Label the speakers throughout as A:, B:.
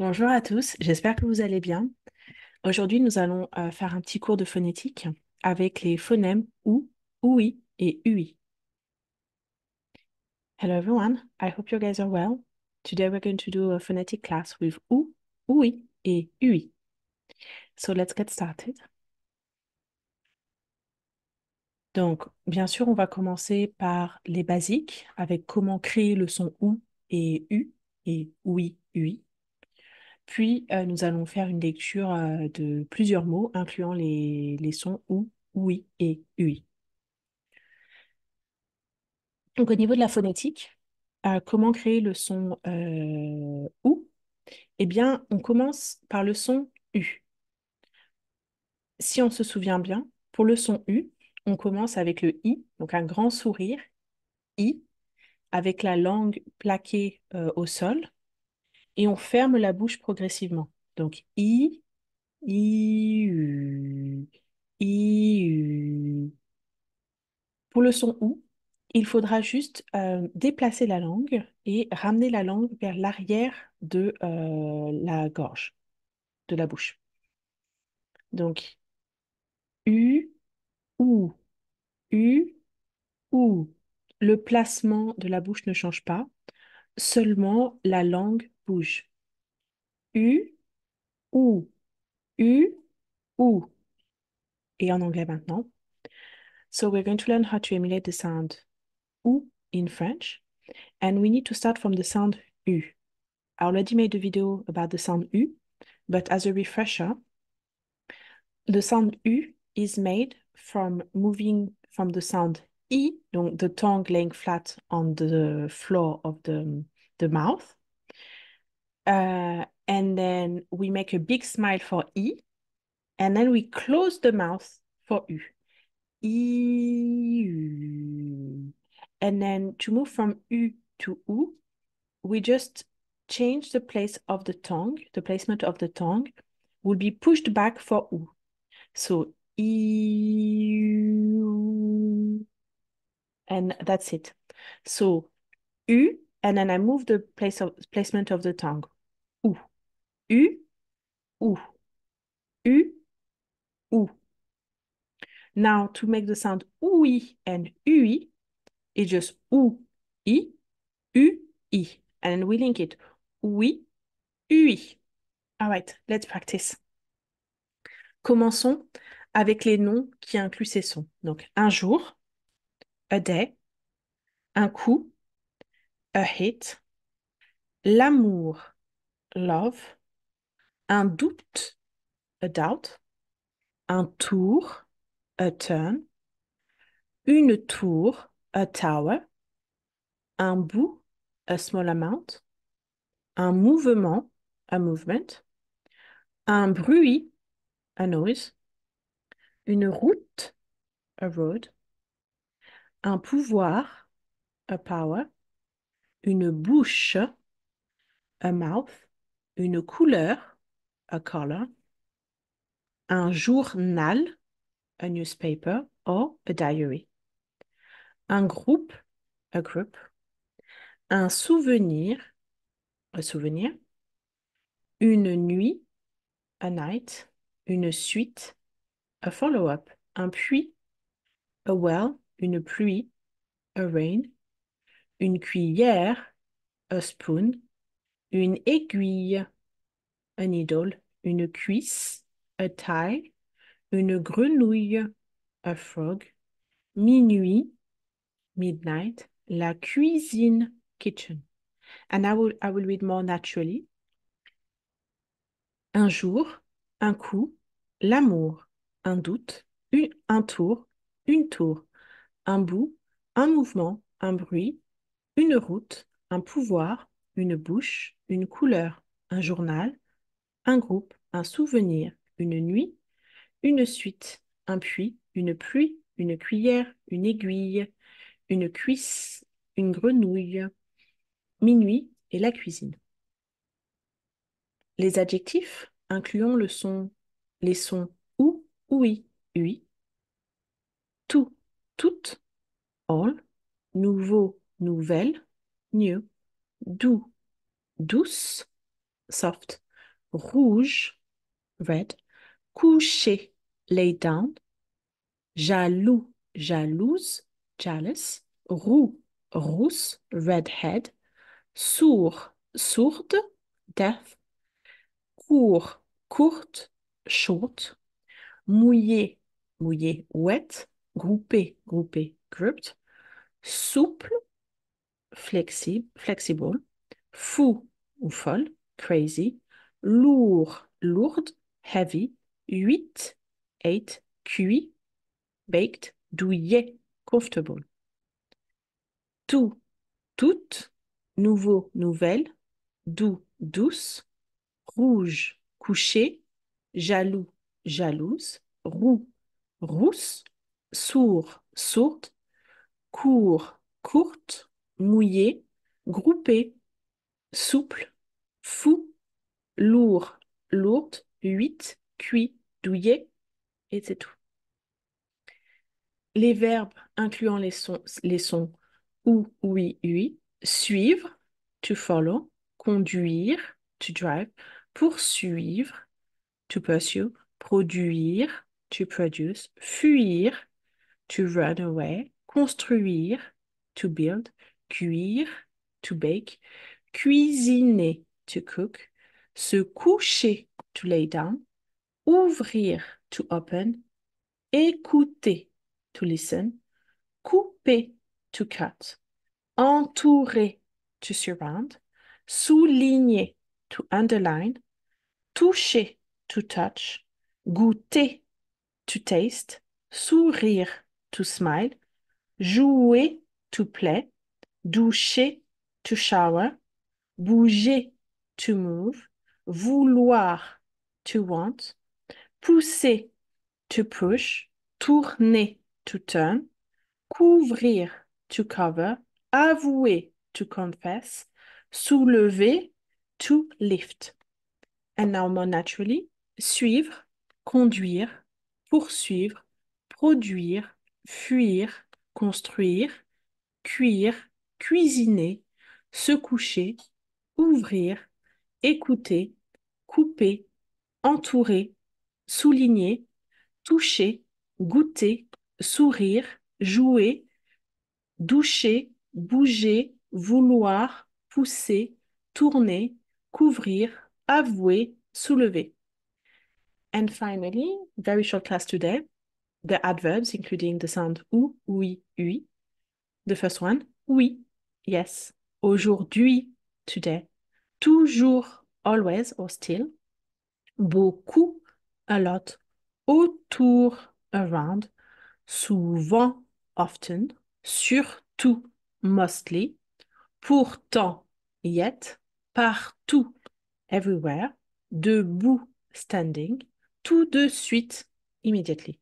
A: Bonjour à tous, j'espère que vous allez bien. Aujourd'hui, nous allons faire un petit cours de phonétique avec les phonèmes OU, OUI et UI. Hello everyone, I hope you guys are well. Today we're going to do a phonetic class with OU, OUI et UI. So let's get started. Donc, bien sûr, on va commencer par les basiques avec comment créer le son OU et U et OUI, UI. Puis, nous allons faire une lecture de plusieurs mots, incluant les sons OU, OUI et UI. Donc, au niveau de la phonétique, comment créer le son OU? Eh bien, on commence par le son U. Si on se souvient bien, pour le son U, on commence avec le I, donc un grand sourire, I, avec la langue plaquée au sol, et on ferme la bouche progressivement. Donc, I, U. Pour le son OU, il faudra juste déplacer la langue et ramener la langue vers l'arrière de la gorge, de la bouche. Donc, U, OU, U, OU. Le placement de la bouche ne change pas, seulement la langue bouge. U, OU, U, OU. Et en anglais maintenant. So we're going to learn how to emulate the sound OU in French. And we need to start from the sound U. I already made a video about the sound U, but as a refresher, the sound U is made from moving from the sound E, donc the tongue laying flat on the floor of the mouth. And then we make a big smile for E, and then we close the mouth for U. E, U. And then to move from U to U, we just change the place of the tongue, the placement of the tongue will be pushed back for U. So, U, and that's it. So, U, and then I move the placement of the tongue. U, U, U, U, U. Now, to make the sound OUI and UI, it's just OU, I, U, I. And then we link it. OUI, UI. All right, let's practice. Commençons avec les noms qui incluent ces sons. Donc, un jour, a day, un coup, a hit, l'amour, love, un doute, a doubt, un tour, a turn, une tour, a tower, un bout, a small amount, un mouvement, a movement, un bruit, a noise, une route, a road, un pouvoir, a power, une bouche, a mouth, une couleur, a color, un journal, a newspaper or a diary, un groupe, a group, un souvenir, a souvenir, une nuit, a night, une suite, a follow-up, un puits, a well, une pluie, a rain, une cuillère, a spoon, une aiguille, a needle, une cuisse, a tie, une grenouille, a frog, minuit, midnight, la cuisine, kitchen. And I will read more naturally. Un jour, un coup, l'amour, un doute, un tour, une tour, un bout, un mouvement, un bruit, une route, un pouvoir, une bouche, une couleur, un journal, un groupe, un souvenir, une nuit, une suite, un puits, une pluie, une cuillère, une aiguille, une cuisse, une grenouille, minuit et la cuisine. Les adjectifs incluant les sons ou, oui, oui, tout, toute, all, nouveau, nouvelle, new, doux, douce, soft, rouge, red, coucher, lay down, jaloux, jalouse, jealous, roux, rousse, redhead, sourd, sourde, deaf, court, courte, short, mouillé, mouillé, wet, groupé, groupé, grouped, souple, flexible, fou ou folle, crazy, lourd, lourde, heavy, 8, 8, cuit, baked, douillet, comfortable. Tout, toute, nouveau, nouvelle, doux, douce, rouge, couché, jaloux, jalouse, roux, rousse, sourd, sourde, court, courte, mouillé, groupé, souple, fou, lourd, lourde, 8, cuit, douillet, et c'est tout. Les verbes incluant les sons ou, oui, oui, suivre, to follow, conduire, to drive, poursuivre, to pursue, produire, to produce, fuir, to run away, construire, to build, cuire, to bake, cuisiner, to cook, se coucher, to lay down, ouvrir, to open, écouter, to listen, couper, to cut, entourer, to surround, souligner, to underline, toucher, to touch, goûter, to taste, sourire, to smile, jouer, to play, doucher, to shower, bouger, to move, vouloir, to want, pousser, to push, tourner, to turn, couvrir, to cover, avouer, to confess, soulever, to lift. And now more naturally, suivre, conduire, poursuivre, produire, fuir, construire, cuire, cuisiner, se coucher, ouvrir, écouter, couper, entourer, souligner, toucher, goûter, sourire, jouer, doucher, bouger, vouloir, pousser, tourner, couvrir, avouer, soulever. And finally, very short class today, the adverbs including the sound ou, oui, oui. The first one, oui, yes. Aujourd'hui, today. Toujours, always or still. Beaucoup, a lot. Autour, around. Souvent, often. Surtout, mostly. Pourtant, yet. Partout, everywhere. Debout, standing. Tout de suite, immediately.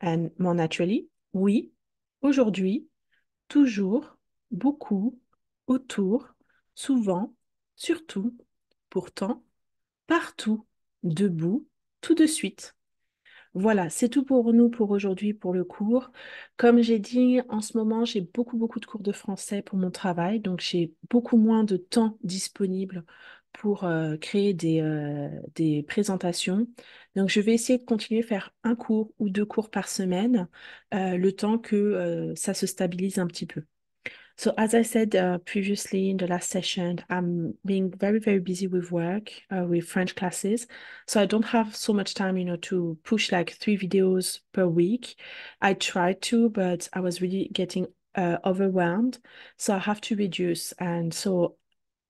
A: And more naturally, oui, aujourd'hui, toujours, beaucoup, autour, souvent, surtout, pourtant, partout, debout, tout de suite. Voilà, c'est tout pour nous pour aujourd'hui pour le cours. Comme j'ai dit, en ce moment, j'ai beaucoup de cours de français pour mon travail, donc j'ai beaucoup moins de temps disponible pour créer des présentations. Donc, je vais essayer de continuer à faire un cours ou deux cours par semaine, le temps que ça se stabilise un petit peu. So as I said previously in the last session, I'm being very busy with work, with French classes. So I don't have so much time, to push like 3 videos per week. I tried to, but I was really getting overwhelmed. So I have to reduce. And so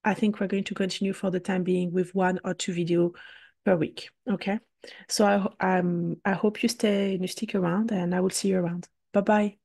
A: I think we're going to continue for the time being with 1 or 2 videos per week. Okay. So I hope you stick around and I will see you around. Bye bye.